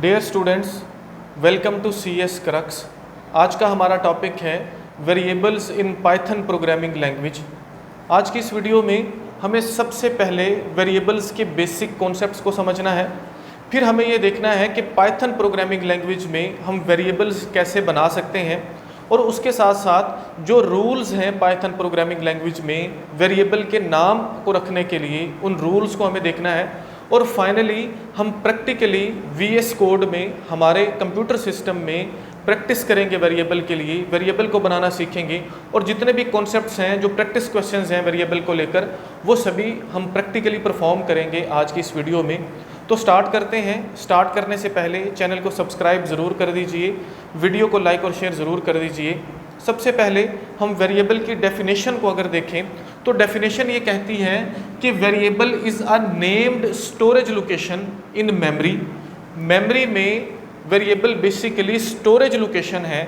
Dear students, welcome to C S Crux. आज का हमारा टॉपिक है variables in Python programming language. आज की इस वीडियो में हमें सबसे पहले वेरिएबल्स के बेसिक कॉन्सेप्ट्स को समझना है। फिर हमें ये देखना है कि पाइथन प्रोग्रामिंग लैंग्वेज में हम वेरिएबल्स कैसे बना सकते हैं, और उसके साथ साथ जो रूल्स हैं पाइथन प्रोग्रामिंग लैंग्वेज में वेरिएबल के नाम को रखने के लिए, उन रूल्स को हमें देखना है। और फाइनली हम प्रैक्टिकली वीएस कोड में हमारे कंप्यूटर सिस्टम में प्रैक्टिस करेंगे वेरिएबल के लिए, वेरिएबल को बनाना सीखेंगे। और जितने भी कॉन्सेप्ट्स हैं, जो प्रैक्टिस क्वेश्चंस हैं वेरिएबल को लेकर, वो सभी हम प्रैक्टिकली परफॉर्म करेंगे आज की इस वीडियो में। तो स्टार्ट करते हैं। स्टार्ट करने से पहले चैनल को सब्सक्राइब ज़रूर कर दीजिए, वीडियो को लाइक और शेयर ज़रूर कर दीजिए। सबसे पहले हम वेरिएबल की डेफिनेशन को अगर देखें तो डेफिनेशन ये कहती है कि variable is a named storage location in memory. Memory में वेरिएबल बेसिकली स्टोरेज लोकेशन है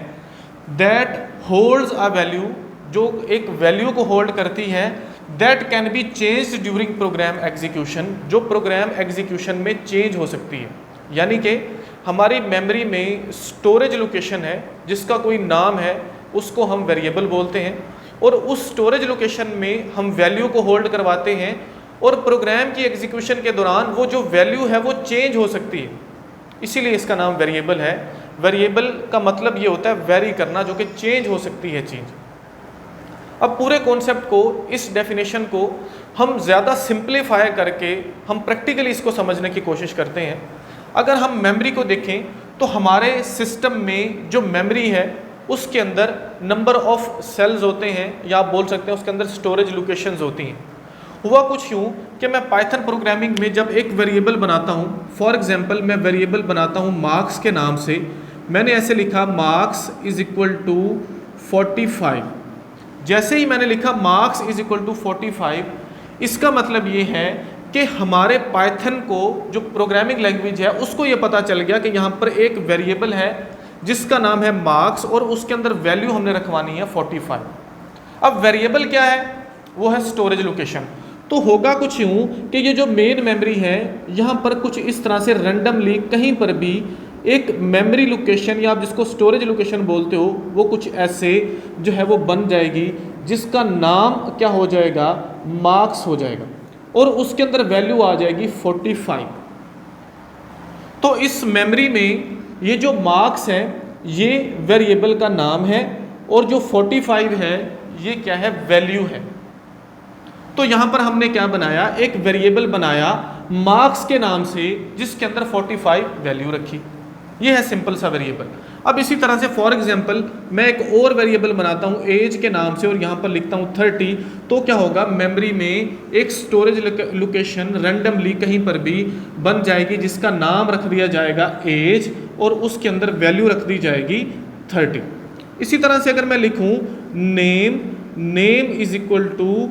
दैट होल्ड्स अ वैल्यू, जो एक वैल्यू को होल्ड करती है, that can be changed during program execution, जो प्रोग्राम एग्जीक्यूशन में चेंज हो सकती है। यानी कि हमारी मेमोरी में स्टोरेज लोकेशन है जिसका कोई नाम है, उसको हम वेरिएबल बोलते हैं। और उस स्टोरेज लोकेशन में हम वैल्यू को होल्ड करवाते हैं, और प्रोग्राम की एग्जीक्यूशन के दौरान वो जो वैल्यू है वो चेंज हो सकती है, इसीलिए इसका नाम वेरिएबल है। वेरिएबल का मतलब ये होता है वेरी करना, जो कि चेंज हो सकती है चीज़। अब पूरे कॉन्सेप्ट को, इस डेफिनेशन को हम ज़्यादा सिंप्लीफाई करके हम प्रैक्टिकली इसको समझने की कोशिश करते हैं। अगर हम मेमोरी को देखें तो हमारे सिस्टम में जो मेमोरी है उसके अंदर नंबर ऑफ सेल्स होते हैं, या आप बोल सकते हैं उसके अंदर स्टोरेज लोकेशंस होती हैं। हुआ कुछ यूँ कि मैं पाइथन प्रोग्रामिंग में जब एक वेरिएबल बनाता हूँ, फॉर एग्जांपल मैं वेरिएबल बनाता हूँ मार्क्स के नाम से। मैंने ऐसे लिखा मार्क्स इज इक्वल टू 45। जैसे ही मैंने लिखा मार्क्स इज इक्वल टू 45, इसका मतलब ये है कि हमारे पाइथन को, जो प्रोग्रामिंग लैंग्वेज है, उसको ये पता चल गया कि यहाँ पर एक वेरिएबल है जिसका नाम है मार्क्स, और उसके अंदर वैल्यू हमने रखवानी है 45। अब वेरिएबल क्या है? वो है स्टोरेज लोकेशन। तो होगा कुछ यूँ कि ये जो मेन मेमोरी है, यहाँ पर कुछ इस तरह से रैंडमली कहीं पर भी एक मेमोरी लोकेशन, या आप जिसको स्टोरेज लोकेशन बोलते हो, वो कुछ ऐसे जो है वो बन जाएगी, जिसका नाम क्या हो जाएगा? मार्क्स हो जाएगा, और उसके अंदर वैल्यू आ जाएगी 45। तो इस मेमोरी में ये जो मार्क्स है ये वेरिएबल का नाम है, और जो 45 है ये क्या है? वैल्यू है। तो यहाँ पर हमने क्या बनाया? एक वेरिएबल बनाया मार्क्स के नाम से, जिसके अंदर 45 वैल्यू रखी। ये है सिंपल सा वेरिएबल। अब इसी तरह से फॉर एग्जांपल मैं एक और वेरिएबल बनाता हूँ एज के नाम से, और यहाँ पर लिखता हूँ 30। तो क्या होगा? मेमोरी में एक स्टोरेज लोकेशन रैंडमली कहीं पर भी बन जाएगी, जिसका नाम रख दिया जाएगा एज, और उसके अंदर वैल्यू रख दी जाएगी 30। इसी तरह से अगर मैं लिखूँ name is equal to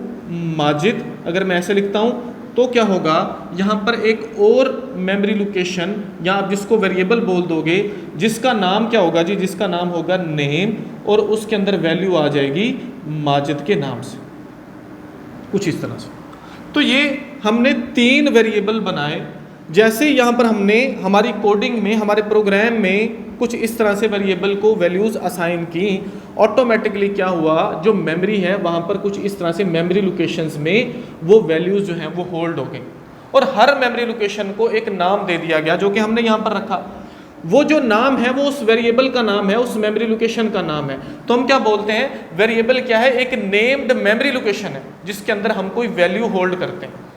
Majid, अगर मैं ऐसे लिखता हूँ तो क्या होगा? यहाँ पर एक और मेमोरी लोकेशन, या आप जिसको वेरिएबल बोल दोगे, जिसका नाम क्या होगा जी? जिसका नाम होगा नेम, और उसके अंदर वैल्यू आ जाएगी माजिद के नाम से, कुछ इस तरह से। तो ये हमने 3 वेरिएबल बनाए। जैसे यहाँ पर हमने हमारी कोडिंग में, हमारे प्रोग्राम में कुछ इस तरह से वेरिएबल को वैल्यूज़ असाइन की, ऑटोमेटिकली क्या हुआ? जो मेमोरी है वहाँ पर कुछ इस तरह से मेमोरी लोकेशंस में वो वैल्यूज़ जो हैं वो होल्ड हो गई, और हर मेमोरी लोकेशन को एक नाम दे दिया गया, जो कि हमने यहाँ पर रखा। वो जो नाम है वो उस वेरिएबल का नाम है, उस मेमोरी लोकेशन का नाम है। तो हम क्या बोलते हैं? वेरिएबल क्या है? एक नेम्ड मेमोरी लोकेशन है जिसके अंदर हम कोई वैल्यू होल्ड करते हैं।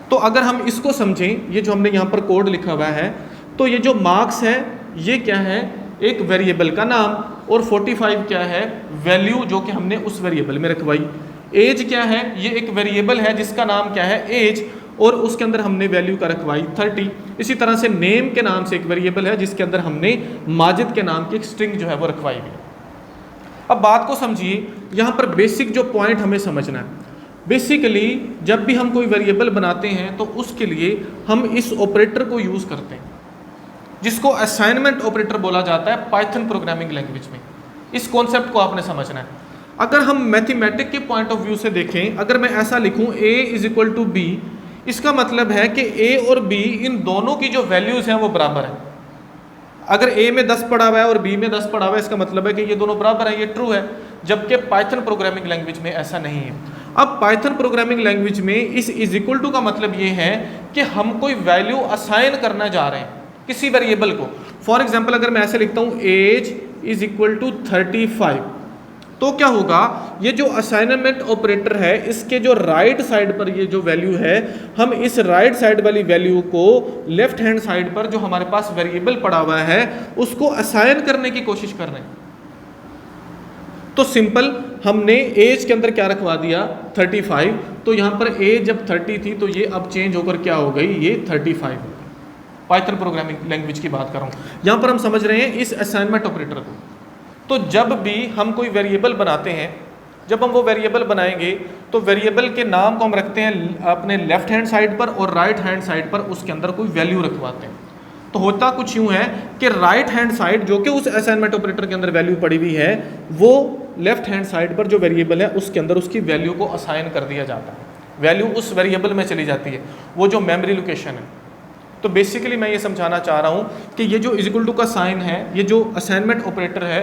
तो अगर हम इसको समझें, ये जो हमने यहाँ पर कोड लिखा हुआ है, तो ये जो मार्क्स है ये क्या है? एक वेरिएबल का नाम, और 45 क्या है? वैल्यू, जो कि हमने उस वेरिएबल में रखवाई। एज क्या है? ये एक वेरिएबल है जिसका नाम क्या है? एज, और उसके अंदर हमने वैल्यू का रखवाई 30। इसी तरह से नेम के नाम से एक वेरिएबल है जिसके अंदर हमने माजिद के नाम की एक स्ट्रिंग जो है वो रखवाई हुई। अब बात को समझिए, यहाँ पर बेसिक जो पॉइंट हमें समझना है, बेसिकली जब भी हम कोई वेरिएबल बनाते हैं तो उसके लिए हम इस ऑपरेटर को यूज़ करते हैं, जिसको असाइनमेंट ऑपरेटर बोला जाता है पाइथन प्रोग्रामिंग लैंग्वेज में। इस कॉन्सेप्ट को आपने समझना है। अगर हम मैथमेटिक के पॉइंट ऑफ व्यू से देखें, अगर मैं ऐसा लिखूं a is equal to B, इसका मतलब है कि a और b इन दोनों की जो वैल्यूज़ हैं वो बराबर है। अगर ए में 10 पड़ा हुआ है और बी में 10 पड़ा हुआ है, इसका मतलब है कि ये दोनों बराबर है, ये ट्रू है। जबकि पाइथन प्रोग्रामिंग लैंग्वेज में ऐसा नहीं है। अब पाइथन प्रोग्रामिंग लैंग्वेज में इस इज इक्वल टू का मतलब ये है कि हम कोई वैल्यू असाइन करना जा रहे हैं किसी वेरिएबल को। फॉर एग्जाम्पल अगर मैं ऐसे लिखता हूँ एज इज इक्वल टू 35, तो क्या होगा, ये जो असाइनमेंट ऑपरेटर है इसके जो राइट साइड पर ये जो वैल्यू है, हम इस राइट साइड वाली वैल्यू को लेफ्ट हैंड साइड पर जो हमारे पास वेरिएबल पड़ा हुआ है उसको असाइन करने की कोशिश कर रहे हैं। तो सिंपल, हमने एज के अंदर क्या रखवा दिया 35, तो यहाँ पर एज जब 30 थी तो ये अब चेंज होकर क्या हो गई, ये 35। पाइथन प्रोग्रामिंग लैंग्वेज की बात कर रहा हूँ। यहाँ पर हम समझ रहे हैं इस असाइनमेंट ऑपरेटर को। तो जब भी हम कोई वेरिएबल बनाते हैं, जब हम वो वेरिएबल बनाएंगे तो वेरिएबल के नाम को हम रखते हैं अपने लेफ्ट हैंड साइड पर और राइट हैंड साइड पर उसके अंदर कोई वैल्यू रखवाते हैं। तो होता कुछ यूँ है कि राइट हैंड साइड जो कि उस असाइनमेंट ऑपरेटर के अंदर वैल्यू पड़ी हुई है, वो लेफ्ट हैंड साइड पर जो वेरिएबल है उसके अंदर उसकी वैल्यू को असाइन कर दिया जाता है। वैल्यू उस वेरिएबल में चली जाती है, वो जो मेमोरी लोकेशन है। तो बेसिकली मैं ये समझाना चाह रहा हूँ कि ये जो इज इक्वल टू का साइन है, ये जो असाइनमेंट ऑपरेटर है,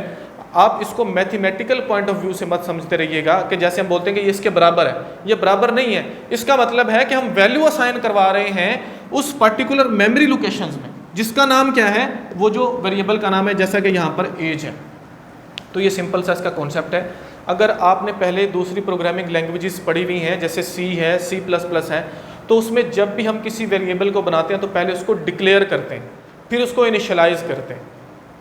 आप इसको मैथमेटिकल पॉइंट ऑफ व्यू से मत समझते रहिएगा कि जैसे हम बोलते हैं कि ये इसके बराबर है। ये बराबर नहीं है। इसका मतलब है कि हम वैल्यू असाइन करवा रहे हैं उस पर्टिकुलर मेमोरी लोकेशंस में, जिसका नाम क्या है, वो जो वेरिएबल का नाम है, जैसा कि यहाँ पर एज है। तो ये सिंपल सा इसका कॉन्सेप्ट है। अगर आपने पहले दूसरी प्रोग्रामिंग लैंग्वेजेस पढ़ी हुई हैं, जैसे सी है, C++ है, तो उसमें जब भी हम किसी वेरिएबल को बनाते हैं तो पहले उसको डिक्लेयर करते हैं, फिर उसको इनिशियलाइज करते हैं।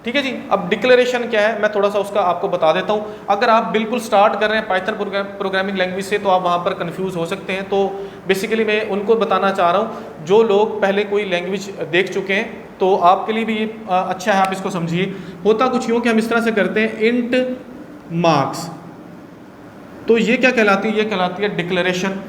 ठीक है जी। अब डिक्लेरेशन क्या है, मैं थोड़ा सा उसका आपको बता देता हूँ। अगर आप बिल्कुल स्टार्ट कर रहे हैं पाइथन प्रोग्रामिंग लैंग्वेज से, तो आप वहाँ पर कंफ्यूज हो सकते हैं। तो बेसिकली मैं उनको बताना चाह रहा हूँ जो लोग पहले कोई लैंग्वेज देख चुके हैं, तो आपके लिए भी ये अच्छा है, आप इसको समझिए। होता कुछ यूँ कि हम इस तरह से करते हैं इंट मार्क्स, तो ये क्या कहलाती है, ये कहलाती है डिक्लेरेशन।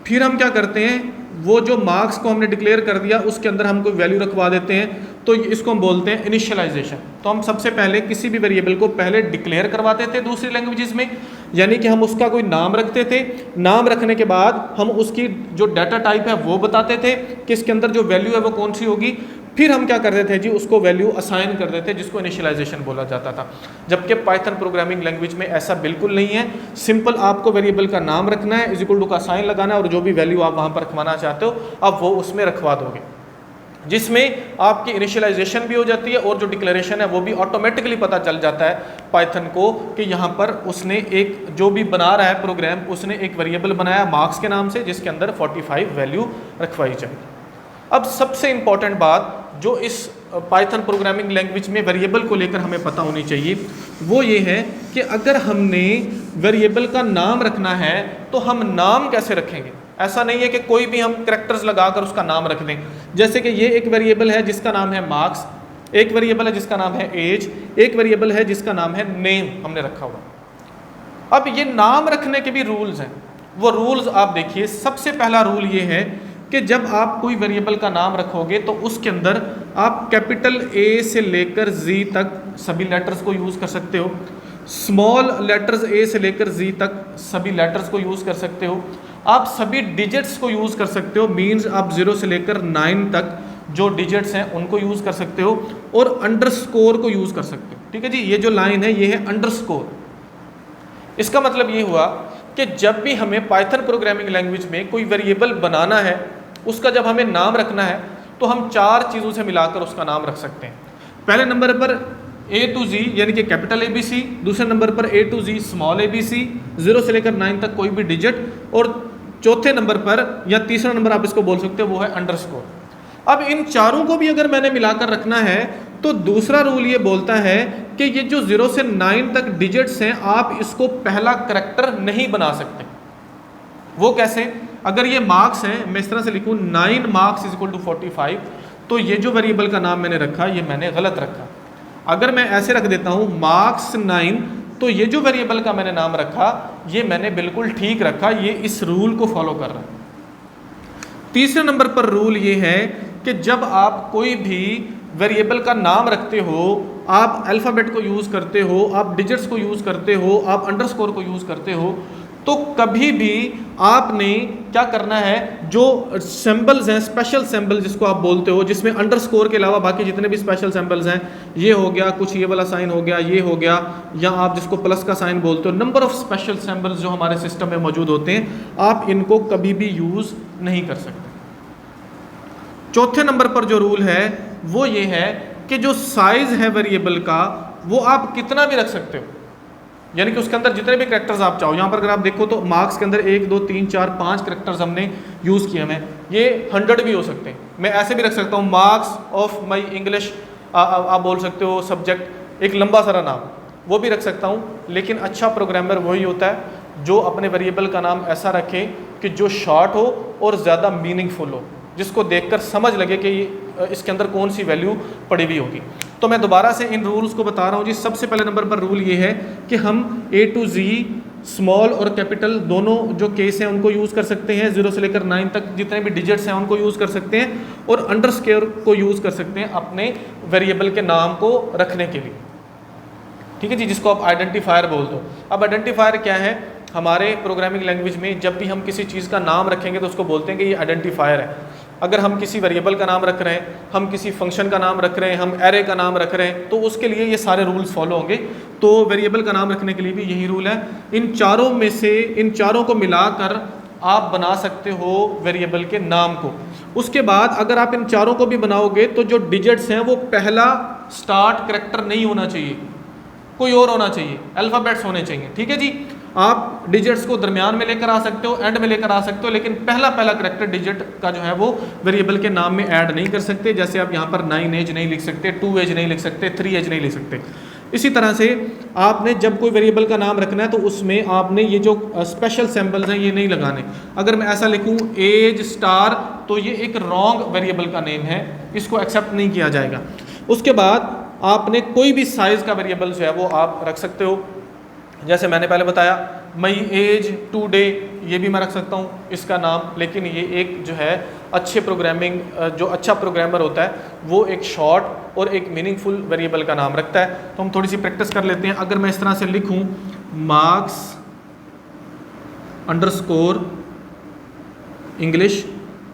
फिर हम क्या करते हैं, वो जो मार्क्स को हमने डिक्लेयर कर दिया उसके अंदर हम कोई वैल्यू रखवा देते हैं, तो इसको हम बोलते हैं इनिशियलाइजेशन। तो हम सबसे पहले किसी भी वेरिएबल को पहले डिक्लेयर करवाते थे दूसरी लैंग्वेजेस में, यानी कि हम उसका कोई नाम रखते थे। नाम रखने के बाद हम उसकी जो डाटा टाइप है वो बताते थे कि इसके अंदर जो वैल्यू है वो कौन सी होगी। फिर हम क्या करते थे जी, उसको वैल्यू असाइन कर देते, जिसको इनिशियलाइजेशन बोला जाता था। जबकि पाइथन प्रोग्रामिंग लैंग्वेज में ऐसा बिल्कुल नहीं है। सिंपल आपको वेरिएबल का नाम रखना है, इज इक्वल टू का साइन लगाना है, और जो भी वैल्यू आप वहाँ पर रखवाना चाहते हो आप वो उसमें रखवा दोगे, जिसमें आपकी इनिशियलाइजेशन भी हो जाती है और जो डिक्लेरेशन है वो भी ऑटोमेटिकली पता चल जाता है पाइथन को कि यहाँ पर उसने एक, जो भी बना रहा है प्रोग्राम, उसने एक वेरिएबल बनाया मार्क्स के नाम से, जिसके अंदर 45 वैल्यू रखवाई जाएगी। अब सबसे इंपॉर्टेंट बात जो इस पाइथन प्रोग्रामिंग लैंग्वेज में वेरिएबल को लेकर हमें पता होनी चाहिए, वो ये है कि अगर हमने वेरिएबल का नाम रखना है तो हम नाम कैसे रखेंगे। ऐसा नहीं है कि कोई भी हम कैरेक्टर्स लगाकर उसका नाम रख दें। जैसे कि ये एक वेरिएबल है जिसका नाम है मार्क्स, एक वेरिएबल है जिसका नाम है एज, एक वेरिएबल है जिसका नाम है नेम, हमने रखा हुआ। अब ये नाम रखने के भी रूल्स हैं। वो रूल्स आप देखिए। सबसे पहला रूल ये है कि जब आप कोई वेरिएबल का नाम रखोगे तो उसके अंदर आप कैपिटल ए से लेकर जी तक सभी लेटर्स को यूज़ कर सकते हो, स्मॉल लेटर्स ए से लेकर जी तक सभी लेटर्स को यूज़ कर सकते हो, आप सभी डिजिट्स को यूज़ कर सकते हो। मीन्स आप 0 से लेकर 9 तक जो डिजिट्स हैं उनको यूज़ कर सकते हो, और अंडरस्कोर को यूज़ कर सकते हो। ठीक है जी। ये जो लाइन है ये है अंडरस्कोर। इसका मतलब ये हुआ कि जब भी हमें पाइथन प्रोग्रामिंग लैंग्वेज में कोई वेरिएबल बनाना है, उसका जब हमें नाम रखना है तो हम 4 चीज़ों से मिलाकर उसका नाम रख सकते हैं। पहले नंबर पर A to Z यानी कि कैपिटल ABC, दूसरे नंबर पर A to Z small ABC, 0 से लेकर 9 तक कोई भी डिजिट, और चौथे नंबर पर या तीसरा नंबर आप इसको बोल सकते हो वो है अंडरस्कोर। अब इन चारों को भी अगर मैंने मिलाकर रखना है तो दूसरा रूल ये बोलता है कि ये जो 0 से 9 तक डिजिट्स हैं आप इसको पहला करैक्टर नहीं बना सकते। वो कैसे? अगर ये मार्क्स हैं, मैं इस तरह से लिखूँ 9 मार्क्स इज इक्वल टू 45, तो ये जो वेरिएबल का नाम मैंने रखा ये मैंने गलत रखा। अगर मैं ऐसे रख देता हूँ मार्क्स 9, तो ये जो वेरिएबल का मैंने नाम रखा ये मैंने बिल्कुल ठीक रखा, ये इस रूल को फॉलो कर रहा है। तीसरे नंबर पर रूल ये है कि जब आप कोई भी वेरिएबल का नाम रखते हो, आप अल्फ़ाबेट को यूज़ करते हो, आप डिजिट्स को यूज़ करते हो, आप अंडरस्कोर को यूज़ करते हो, तो कभी भी आपने क्या करना है, जो सिंबल्स हैं, स्पेशल सिंबल जिसको आप बोलते हो, जिसमें अंडरस्कोर के अलावा बाकी जितने भी स्पेशल सिंबल्स हैं, ये हो गया, कुछ ये वाला साइन हो गया, ये हो गया, या आप जिसको प्लस का साइन बोलते हो, नंबर ऑफ स्पेशल सिंबल्स जो हमारे सिस्टम में मौजूद होते हैं, आप इनको कभी भी यूज़ नहीं कर सकते। चौथे नंबर पर जो रूल है वो ये है कि जो साइज है वेरिएबल का वो आप कितना भी रख सकते हो, यानी कि उसके अंदर जितने भी करेक्टर्स आप चाहो। यहाँ पर अगर आप देखो तो मार्क्स के अंदर 1 2 3 4 5 करेक्टर्स हमने यूज़ किए हैं, ये 100 भी हो सकते हैं। मैं ऐसे भी रख सकता हूँ, मार्क्स ऑफ माई इंग्लिश, आप बोल सकते हो सब्जेक्ट, एक लंबा सारा नाम, वो भी रख सकता हूँ। लेकिन अच्छा प्रोग्रामर वही होता है जो अपने वेरिएबल का नाम ऐसा रखे कि जो शॉर्ट हो और ज़्यादा मीनिंगफुल हो, जिसको देखकर समझ लगे कि इसके अंदर कौन सी वैल्यू पड़ी हुई होगी। तो मैं दोबारा से इन रूल्स को बता रहा हूँ जी। सबसे पहले नंबर पर रूल ये है कि हम A to Z स्मॉल और कैपिटल दोनों जो केस हैं उनको यूज़ कर सकते हैं, 0 से लेकर 9 तक जितने भी डिजिट्स हैं उनको यूज़ कर सकते हैं, और अंडरस्कोर को यूज़ कर सकते हैं अपने वेरिएबल के नाम को रखने के लिए। ठीक है जी, जिसको आप आइडेंटिफायर बोलते हो। अब आइडेंटिफायर क्या है? हमारे प्रोग्रामिंग लैंग्वेज में जब भी हम किसी चीज़ का नाम रखेंगे तो उसको बोलते हैं कि ये आइडेंटिफायर है। अगर हम किसी वेरिएबल का नाम रख रहे हैं, हम किसी फंक्शन का नाम रख रहे हैं, हम एरे का नाम रख रहे हैं, तो उसके लिए ये सारे रूल्स फॉलो होंगे। तो वेरिएबल का नाम रखने के लिए भी यही रूल है। इन चारों में से इन चारों को मिलाकर आप बना सकते हो वेरिएबल के नाम को। उसके बाद अगर आप इन चारों को भी बनाओगे तो जो डिजिट्स हैं वो पहला स्टार्ट करैक्टर नहीं होना चाहिए, कोई और होना चाहिए, अल्फ़ाबेट्स होने चाहिए। ठीक है जी, आप डिजिट्स को दरमियान में लेकर आ सकते हो, एंड में लेकर आ सकते हो, लेकिन पहला करैक्टर डिजिट का जो है वो वेरिएबल के नाम में ऐड नहीं कर सकते। जैसे आप यहाँ पर 9 एज नहीं लिख सकते, 2 एज नहीं लिख सकते, 3 एज नहीं लिख सकते। इसी तरह से आपने जब कोई वेरिएबल का नाम रखना है तो उसमें आपने ये जो स्पेशल सिंबल्स हैं ये नहीं लगाने। अगर मैं ऐसा लिखूँ एज स्टार, तो ये एक रॉन्ग वेरिएबल का नेम है, इसको एक्सेप्ट नहीं किया जाएगा। उसके बाद आपने कोई भी साइज़ का वेरिएबल जो है वो आप रख सकते हो। जैसे मैंने पहले बताया मई एज टुडे, ये भी मैं रख सकता हूँ इसका नाम। लेकिन ये एक जो है अच्छे प्रोग्रामिंग, जो अच्छा प्रोग्रामर होता है वो एक शॉर्ट और एक मीनिंगफुल वेरिएबल का नाम रखता है। तो हम थोड़ी सी प्रैक्टिस कर लेते हैं। अगर मैं इस तरह से लिखूँ मार्क्स अंडरस्कोर इंग्लिश,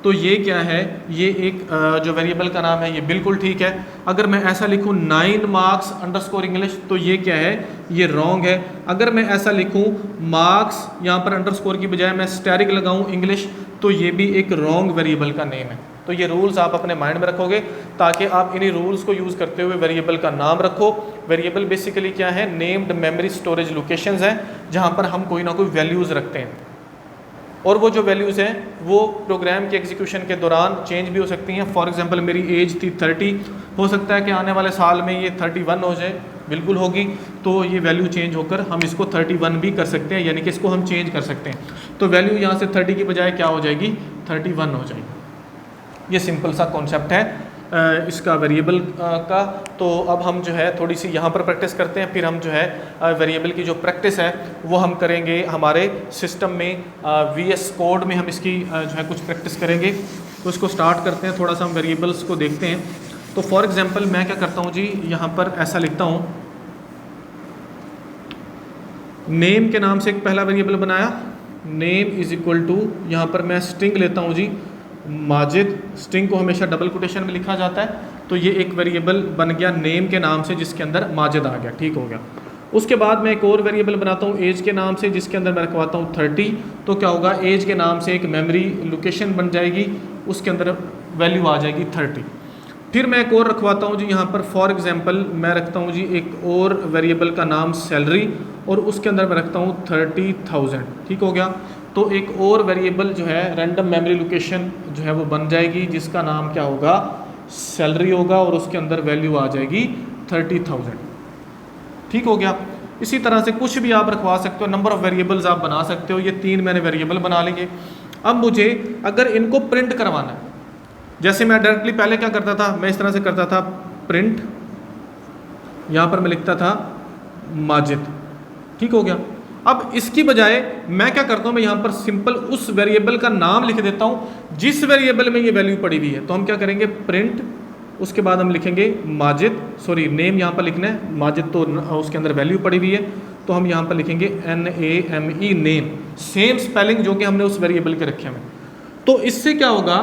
तो ये क्या है? ये एक जो वेरिएबल का नाम है ये बिल्कुल ठीक है। अगर मैं ऐसा लिखूँ 9 मार्क्स अंडरस्कोर इंग्लिश, तो ये क्या है? ये रॉन्ग है। अगर मैं ऐसा लिखूँ मार्क्स, यहाँ पर अंडरस्कोर की बजाय मैं स्टैरिक लगाऊँ इंग्लिश, तो ये भी एक रॉन्ग वेरिएबल का नेम है। तो ये रूल्स आप अपने माइंड में रखोगे ताकि आप इन्हीं रूल्स को यूज़ करते हुए वेरिएबल का नाम रखो। वेरिएबल बेसिकली क्या है? नेम्ड मेमोरी स्टोरेज लोकेशंस हैं जहाँ पर हम कोई ना कोई वैल्यूज़ रखते हैं, और वो जो वैल्यूज़ हैं वो प्रोग्राम के एग्जीक्यूशन के दौरान चेंज भी हो सकती हैं। फॉर एग्जांपल मेरी एज थी 30, हो सकता है कि आने वाले साल में ये 31 हो जाए, बिल्कुल होगी, तो ये वैल्यू चेंज होकर हम इसको 31 भी कर सकते हैं, यानी कि इसको हम चेंज कर सकते हैं। तो वैल्यू यहाँ से 30 की बजाय क्या हो जाएगी? 31 हो जाएगी। ये सिंपल सा कॉन्सेप्ट है इसका वेरिएबल का। तो अब हम जो है थोड़ी सी यहाँ पर प्रैक्टिस करते हैं, फिर हम जो है वेरिएबल की जो प्रैक्टिस है वो हम करेंगे हमारे सिस्टम में, VS कोड में हम इसकी जो है कुछ प्रैक्टिस करेंगे। तो इसको स्टार्ट करते हैं, थोड़ा सा हम वेरिएबल्स को देखते हैं। तो फॉर एग्जांपल मैं क्या करता हूँ जी, यहाँ पर ऐसा लिखता हूँ, नेम के नाम से एक पहला वेरिएबल बनाया, नेम इज इक्वल टू, यहाँ पर मैं स्ट्रिंग लेता हूँ जी माजिद। स्ट्रिंग को हमेशा डबल कोटेशन में लिखा जाता है, तो ये एक वेरिएबल बन गया नेम के नाम से जिसके अंदर माजिद आ गया। ठीक हो गया। उसके बाद मैं एक और वेरिएबल बनाता हूँ एज के नाम से, जिसके अंदर मैं रखवाता हूँ 30। तो क्या होगा? एज के नाम से एक मेमोरी लोकेशन बन जाएगी, उसके अंदर वैल्यू आ जाएगी 30। फिर मैं एक और रखवाता हूँ जी यहाँ पर, फॉर एग्जांपल मैं रखता हूँ जी एक और वेरिएबल का नाम सैलरी, और उसके अंदर मैं रखता हूँ 30,000। ठीक हो गया। तो एक और वेरिएबल जो है रैंडम मेमोरी लोकेशन जो है वो बन जाएगी, जिसका नाम क्या होगा? सैलरी होगा, और उसके अंदर वैल्यू आ जाएगी 30,000। ठीक हो गया। इसी तरह से कुछ भी आप रखवा सकते हो, नंबर ऑफ़ वेरिएबल्स आप बना सकते हो। ये 3 मैंने वेरिएबल बना लिए। अब मुझे अगर इनको प्रिंट करवाना है, जैसे मैं डायरेक्टली पहले क्या करता था, मैं इस तरह से करता था प्रिंट, यहाँ पर मैं लिखता था माजिद। ठीक हो गया। अब इसकी बजाय मैं क्या करता हूँ, मैं यहाँ पर सिंपल उस वेरिएबल का नाम लिख देता हूँ जिस वेरिएबल में ये वैल्यू पड़ी हुई है। तो हम क्या करेंगे? प्रिंट, उसके बाद हम लिखेंगे माजिद, सॉरी नेम यहाँ पर लिखना है, माजिद तो उसके अंदर वैल्यू पड़ी हुई है, तो हम यहाँ पर लिखेंगे NAME नेम। सेम स्पेलिंग जो कि हमने उस वेरिएबल के रखे हुए। तो इससे क्या होगा,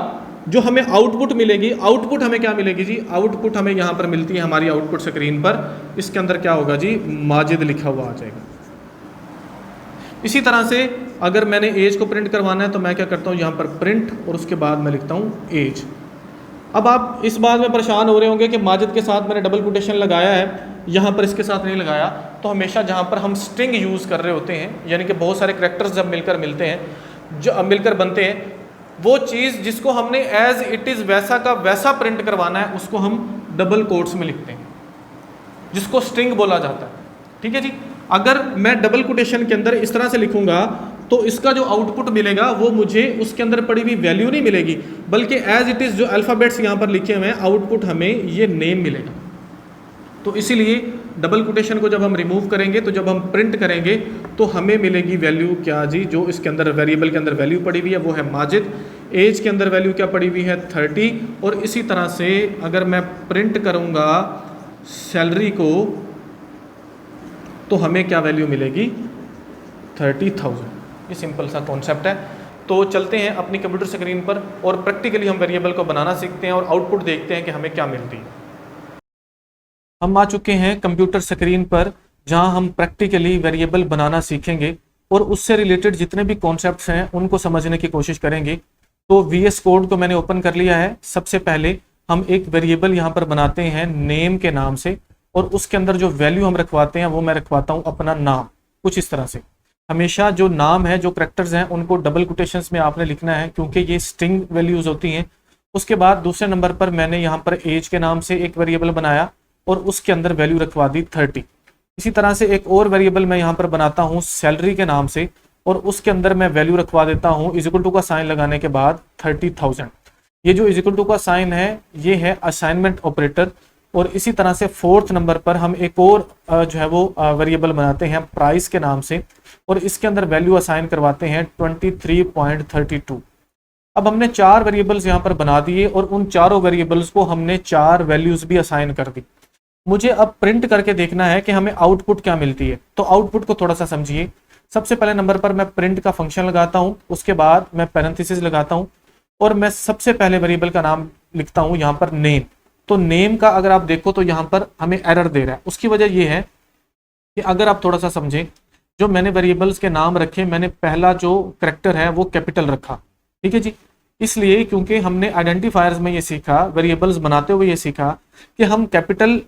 जो हमें आउटपुट मिलेगी, आउटपुट हमें क्या मिलेगी जी, आउटपुट हमें यहाँ पर मिलती है हमारी आउटपुट स्क्रीन पर, इसके अंदर क्या होगा जी, माजिद लिखा हुआ आ जाएगा। इसी तरह से अगर मैंने एज को प्रिंट करवाना है तो मैं क्या करता हूँ, यहाँ पर प्रिंट और उसके बाद मैं लिखता हूँ एज। अब आप इस बात में परेशान हो रहे होंगे कि माजिद के साथ मैंने डबल कोटेशन लगाया है, यहाँ पर इसके साथ नहीं लगाया। तो हमेशा जहाँ पर हम स्ट्रिंग यूज़ कर रहे होते हैं, यानी कि बहुत सारे करैक्टर्स जब मिलकर मिलते हैं, जो मिलकर बनते हैं, वो चीज़ जिसको हमने एज इट इज़ वैसा का वैसा प्रिंट करवाना है, उसको हम डबल कोट्स में लिखते हैं, जिसको स्ट्रिंग बोला जाता है। ठीक है जी। अगर मैं डबल कोटेशन के अंदर इस तरह से लिखूंगा तो इसका जो आउटपुट मिलेगा वो मुझे उसके अंदर पड़ी हुई वैल्यू नहीं मिलेगी, बल्कि एज इट इज़ जो अल्फ़ाबेट्स यहाँ पर लिखे हुए हैं, आउटपुट हमें ये नेम मिलेगा। तो इसीलिए डबल कोटेशन को जब हम रिमूव करेंगे, तो जब हम प्रिंट करेंगे तो हमें मिलेगी वैल्यू क्या जी, जो इसके अंदर वेरिएबल के अंदर वैल्यू पड़ी हुई है वो है माजिद। एज के अंदर वैल्यू क्या पड़ी हुई है, 30। और इसी तरह से अगर मैं प्रिंट करूँगा सैलरी को तो हमें क्या वैल्यू मिलेगी, 30,000। ये सिंपल सा कॉन्सेप्ट है। तो चलते हैं अपनी कंप्यूटर स्क्रीन पर और प्रैक्टिकली हम वेरिएबल को बनाना सीखते हैं और आउटपुट देखते हैं कि हमें क्या मिलती है। हम आ चुके हैं कंप्यूटर स्क्रीन पर, जहां हम प्रैक्टिकली वेरिएबल बनाना सीखेंगे और उससे रिलेटेड जितने भी कॉन्सेप्ट्स हैं उनको समझने की कोशिश करेंगे। तो VS कोड को मैंने ओपन कर लिया है। सबसे पहले हम एक वेरिएबल यहाँ पर बनाते हैं नेम के नाम से, और उसके अंदर जो वैल्यू हम रखवाते हैं वो मैं रखवाता हूँ अपना नाम, कुछ इस तरह से। हमेशा जो नाम है, जो करैक्टर्स हैं, उनको डबल कोटेशंस में आपने लिखना है, क्योंकि ये स्ट्रिंग वैल्यूज होती हैं। उसके बाद दूसरे नंबर पर मैंने यहाँ पर एज के नाम से एक वेरिएबल बनाया और उसके अंदर वैल्यू रखवा दी 30। इसी तरह से एक और वेरिएबल मैं यहाँ पर बनाता हूँ सैलरी के नाम से, और उसके अंदर मैं वैल्यू रखवा देता हूँ इक्वल टू का साइन लगाने के बाद 30,000। ये जो इक्वल टू का साइन है ये है असाइनमेंट ऑपरेटर। और इसी तरह से फोर्थ नंबर पर हम एक और जो है वो वेरिएबल बनाते हैं प्राइस के नाम से, और इसके अंदर वैल्यू असाइन करवाते हैं 23.32। अब हमने 4 वेरिएबल्स यहाँ पर बना दिए और उन चारों वेरिएबल्स को हमने 4 वैल्यूज भी असाइन कर दी। मुझे अब प्रिंट करके देखना है कि हमें आउटपुट क्या मिलती है। तो आउटपुट को थोड़ा सा समझिए। सबसे पहले नंबर पर मैं प्रिंट का फंक्शन लगाता हूँ, उसके बाद मैं पैरेंथेसिस लगाता हूँ और मैं सबसे पहले वेरिएबल का नाम लिखता हूँ यहाँ पर नेम। तो नेम का अगर आप देखो तो यहाँ पर हमें एरर दे रहा है। उसकी वजह यह है कि अगर आप थोड़ा सा समझें, जो मैंने वेरिएबल्स के नाम रखे, मैंने पहला जो करैक्टर है वो कैपिटल रखा। ठीक है जी। इसलिए क्योंकि हमने आइडेंटिफायर्स में ये सीखा, वेरिएबल्स बनाते हुए ये सीखा कि हम कैपिटल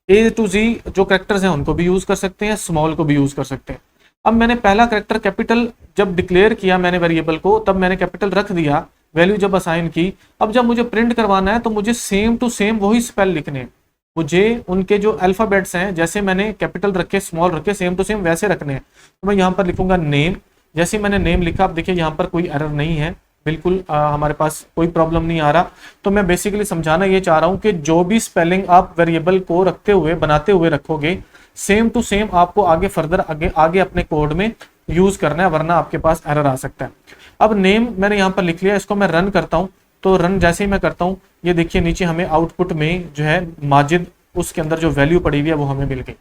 A to Z जो करैक्टर्स हैं उनको भी यूज कर सकते हैं, स्मॉल को भी यूज कर सकते हैं। अब मैंने पहला करैक्टर कैपिटल जब डिक्लेयर किया मैंने वेरिएबल को, तब मैंने कैपिटल रख दिया, वैल्यू जब असाइन की। अब जब मुझे प्रिंट करवाना है तो मुझे सेम टू सेम वही स्पेल लिखने हैं। मुझे उनके जो अल्फाबेट्स हैं, जैसे मैंने कैपिटल रखे स्मॉल रखे, सेम टू सेम वैसे रखने हैं। तो मैं यहाँ पर लिखूंगा नेम। जैसे मैंने नेम लिखा, अब देखिए यहाँ पर कोई एरर नहीं है, बिल्कुल हमारे पास कोई प्रॉब्लम नहीं आ रहा। तो मैं बेसिकली समझाना ये चाह रहा हूँ कि जो भी स्पेलिंग आप वेरिएबल को रखते हुए बनाते हुए रखोगे, सेम टू सेम आपको आगे फर्दर आगे अपने कोड में यूज करना है, वरना आपके पास एरर आ सकता है। अब नेम मैंने यहाँ पर लिख लिया, इसको मैं रन करता हूँ। तो रन जैसे ही मैं करता हूँ, ये देखिए नीचे हमें आउटपुट में जो है माजिद, उसके अंदर जो वैल्यू पड़ी हुई है वो हमें मिल गई।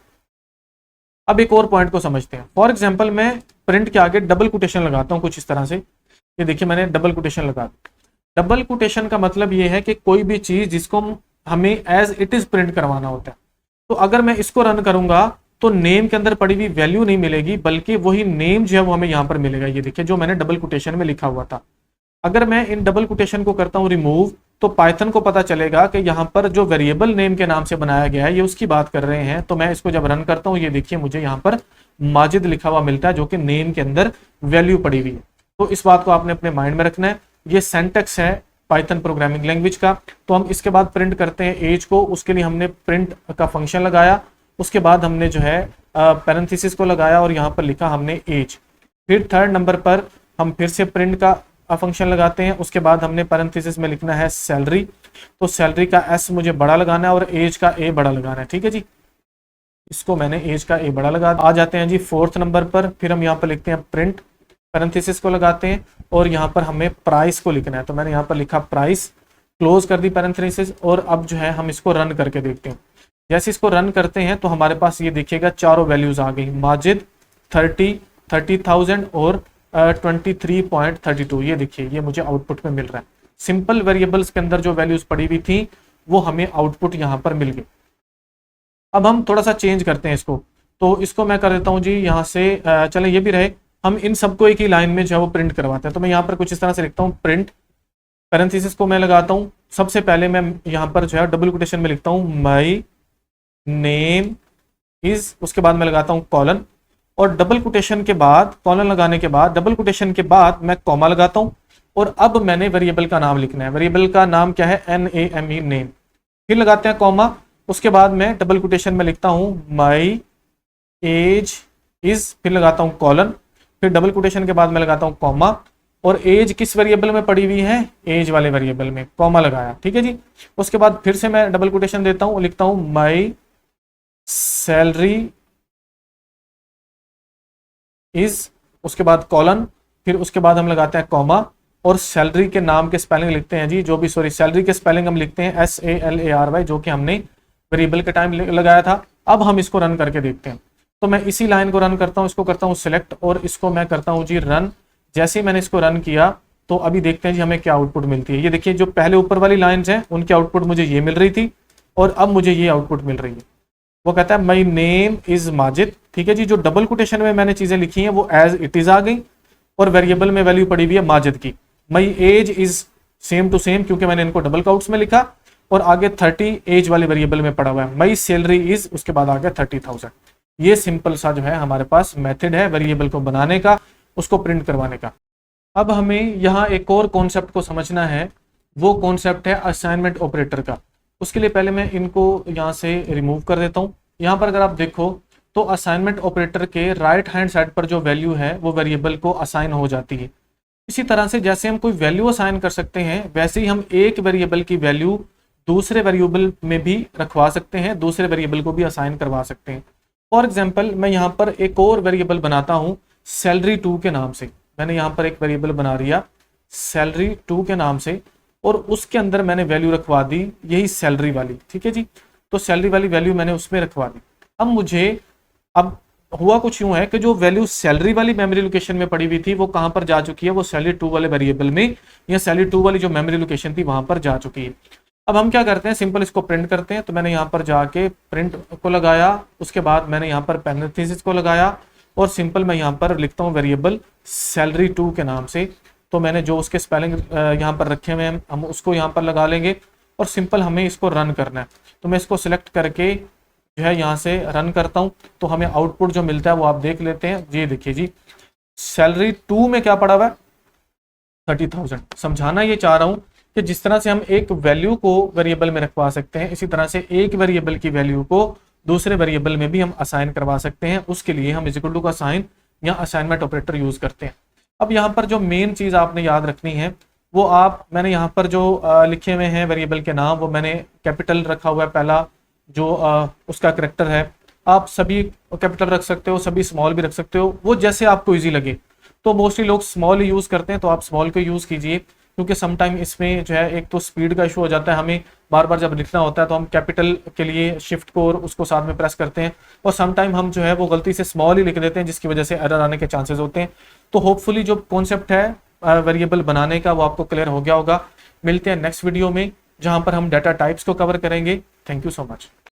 अब एक और पॉइंट को समझते हैं। फॉर एग्जाम्पल मैं प्रिंट के आगे डबल कोटेशन लगाता हूँ कुछ इस तरह से। ये देखिए मैंने डबल कोटेशन लगा दी। डबल कोटेशन का मतलब ये है कि कोई भी चीज जिसको हमें एज इट इज प्रिंट करवाना होता है, तो अगर मैं इसको रन करूंगा तो नेम के अंदर पड़ी हुई वैल्यू नहीं मिलेगी, बल्कि वही नेम जो है वो हमें यहाँ पर मिलेगा। ये देखिए जो मैंने डबल कोटेशन में लिखा हुआ था। अगर मैं इन डबल कोटेशन को करता हूँ रिमूव, तो पाइथन को पता चलेगा कि यहाँ पर जो वेरिएबल नेम के नाम से बनाया गया है ये उसकी बात कर रहे हैं। तो मैं इसको जब रन करता हूँ, ये देखिए मुझे यहाँ पर माजिद लिखा हुआ मिलता है, जो कि नेम के अंदर वैल्यू पड़ी हुई है। तो इस बात को आपने अपने माइंड में रखना है। ये सिंटैक्स है पाइथन प्रोग्रामिंग लैंग्वेज का। तो हम इसके बाद प्रिंट करते हैं एज को। उसके लिए हमने प्रिंट का फंक्शन लगाया, उसके बाद हमने जो है पैरेंथेसिस को लगाया और यहाँ पर लिखा हमने एज। फिर थर्ड नंबर पर हम फिर से प्रिंट का फंक्शन लगाते हैं। उसके बाद हमने पैरेंथेसिस में लिखना है सैलरी। तो सैलरी का एस मुझे बड़ा लगाना है और एज का ए बड़ा लगाना है। ठीक है जी, इसको मैंने एज का ए बड़ा लगा। आ जाते हैं जी फोर्थ नंबर पर। फिर हम यहाँ पर लिखते हैं प्रिंट, पैरेंथेसिस को लगाते हैं और यहाँ पर हमें प्राइस को लिखना है। तो मैंने यहाँ पर लिखा प्राइस, क्लोज कर दी पैरेंथेसिस। और अब जो है हम इसको रन करके देखते हैं। जैसे इसको रन करते हैं तो हमारे पास ये देखिएगा चारों वैल्यूज आ गई, माजिद, 30, 30,000 और 23.32, ये देखिए ये मुझे आउटपुट में मिल रहा है। सिंपल वेरिएबल्स के अंदर जो वैल्यूज पड़ी हुई थी वो हमें आउटपुट यहाँ पर मिल गई। अब हम थोड़ा सा चेंज करते हैं इसको, तो इसको मैं कर देता हूँ जी यहाँ से, चले ये भी रहे, हम इन सबको एक ही लाइन में जो है वो प्रिंट करवाते हैं। तो मैं यहाँ पर कुछ इस तरह से लिखता हूँ, प्रिंट पैरेंथेसिस को मैं लगाता हूँ, सबसे पहले मैं यहाँ पर जो है डबल कोटेशन में लिखता हूँ माई नेम इज, उसके बाद मैं लगाता हूँ कॉलन, और डबल कोटेशन के बाद, कॉलन लगाने के बाद डबल कोटेशन के बाद मैं कॉमा लगाता हूँ, और अब मैंने वेरिएबल का नाम लिखना है। वेरिएबल का नाम क्या है, NAME नेम, फिर लगाते हैं कॉमा, उसके बाद मैं डबल कोटेशन में लिखता हूँ माई एज इज, फिर लगाता हूँ कॉलन, फिर डबल कोटेशन के बाद मैं लगाता हूँ कॉमा, और एज किस वेरिएबल में पड़ी हुई है, एज वाले वेरिएबल में, कॉमा लगाया, ठीक है जी। उसके बाद फिर से मैं डबल कोटेशन देता हूँ, लिखता हूँ माई सैलरी इज, उसके बाद कॉलन, फिर उसके बाद हम लगाते हैं कॉमा, और सैलरी के नाम के स्पेलिंग लिखते हैं जी, जो भी, सॉरी, सैलरी के स्पेलिंग हम लिखते हैं SALARY, जो कि हमने वेरिएबल के टाइम लगाया था। अब हम इसको रन करके देखते हैं। तो मैं इसी लाइन को रन करता हूँ, इसको करता हूँ सिलेक्ट, और इसको मैं करता हूँ जी रन। जैसे ही मैंने इसको रन किया तो अभी देखते हैं जी हमें क्या आउटपुट मिलती है। ये देखिए जो पहले ऊपर वाली लाइन्स हैं उनकी आउटपुट मुझे ये मिल रही थी, और अब मुझे ये आउटपुट मिल रही है। वो कहता है माई नेम इज माजिद, ठीक है जी। जो डबल कोटेशन में मैंने चीजें लिखी हैं वो एज इट इज आ गई, और वेरिएबल में वैल्यू पड़ी हुई है माजिद की। My age is same to same, क्योंकि मैंने इनको डबल काउंट्स में लिखा, और आगे 30 एज वाले वेरिएबल में पड़ा हुआ है। माई सैलरी इज, उसके बाद आ गया 30,000। ये सिंपल सा जो है हमारे पास मेथड है वेरिएबल को बनाने का, उसको प्रिंट करवाने का। अब हमें यहाँ एक और कॉन्सेप्ट को समझना है, वो कॉन्सेप्ट है असाइनमेंट ऑपरेटर का। उसके लिए पहले मैं इनको यहाँ से रिमूव कर देता हूँ। यहाँ पर अगर आप देखो तो असाइनमेंट ऑपरेटर के राइट हैंड साइड पर जो वैल्यू है वो वेरिएबल को असाइन हो जाती है। इसी तरह से जैसे हम कोई वैल्यू असाइन कर सकते हैं, वैसे ही हम एक वेरिएबल की वैल्यू दूसरे वेरिएबल में भी रखवा सकते हैं, दूसरे वेरिएबल को भी असाइन करवा सकते हैं। फॉर एग्जाम्पल मैं यहाँ पर एक और वेरिएबल बनाता हूँ salary2 के नाम से। मैंने यहाँ पर एक वेरिएबल बना लिया salary2 के नाम से, और उसके अंदर मैंने वैल्यू रखवा दी यही सैलरी वाली, ठीक है जी। तो सैलरी वाली वैल्यू मैंने उसमें रखवा दी। अब हुआ कुछ यूं है कि जो वैल्यू सैलरी वाली मेमोरी लोकेशन में पड़ी हुई थी वो कहां पर जा चुकी है, वो salary2 वाले वेरिएबल में, या salary2 वाली जो मेमोरी लोकेशन थी वहां पर जा चुकी है। अब हम क्या करते हैं, सिंपल इसको प्रिंट करते हैं। तो मैंने यहाँ पर जाके प्रिंट को लगाया, उसके बाद मैंने यहाँ पर पैरेंथेसिस को लगाया, और सिंपल मैं यहाँ पर लिखता हूँ वेरिएबल salary2 के नाम से। तो मैंने जो उसके स्पेलिंग यहाँ पर रखे हुए हैं हम उसको यहाँ पर लगा लेंगे, और सिंपल हमें इसको रन करना है। तो मैं इसको सिलेक्ट करके जो है यहाँ से रन करता हूँ, तो हमें आउटपुट जो मिलता है वो आप देख लेते हैं। ये देखिए जी, salary2 में क्या पड़ा हुआ है, 30,000। समझाना ये चाह रहा हूँ कि जिस तरह से हम एक वैल्यू को वेरिएबल में रखवा सकते हैं, इसी तरह से एक वेरिएबल की वैल्यू को दूसरे वेरिएबल में भी हम असाइन करवा सकते हैं। उसके लिए हम इक्वल टू का साइन या असाइनमेंट ऑपरेटर यूज करते हैं। अब यहाँ पर जो मेन चीज आपने याद रखनी है वो मैंने यहाँ पर जो लिखे हुए हैं वेरिएबल के नाम, वो मैंने कैपिटल रखा हुआ है। पहला जो उसका करेक्टर है, आप सभी कैपिटल रख सकते हो, सभी स्मॉल भी रख सकते हो, वो जैसे आपको इजी लगे। तो मोस्टली लोग स्मॉल ही यूज करते हैं, तो आप स्मॉल को यूज कीजिए, क्योंकि समटाइम इसमें जो है एक तो स्पीड का इशू हो जाता है, हमें बार बार जब लिखना होता है तो हम कैपिटल के लिए शिफ्ट को और उसको साथ में प्रेस करते हैं, और समटाइम हम जो है वो गलती से स्मॉल ही लिख देते हैं, जिसकी वजह से एरर आने के चांसेस होते हैं। तो होपफुली जो कॉन्सेप्ट है वेरिएबल बनाने का वो आपको क्लियर हो गया होगा। मिलते हैं नेक्स्ट वीडियो में, जहां पर हम डाटा टाइप्स को कवर करेंगे। Thank you so much.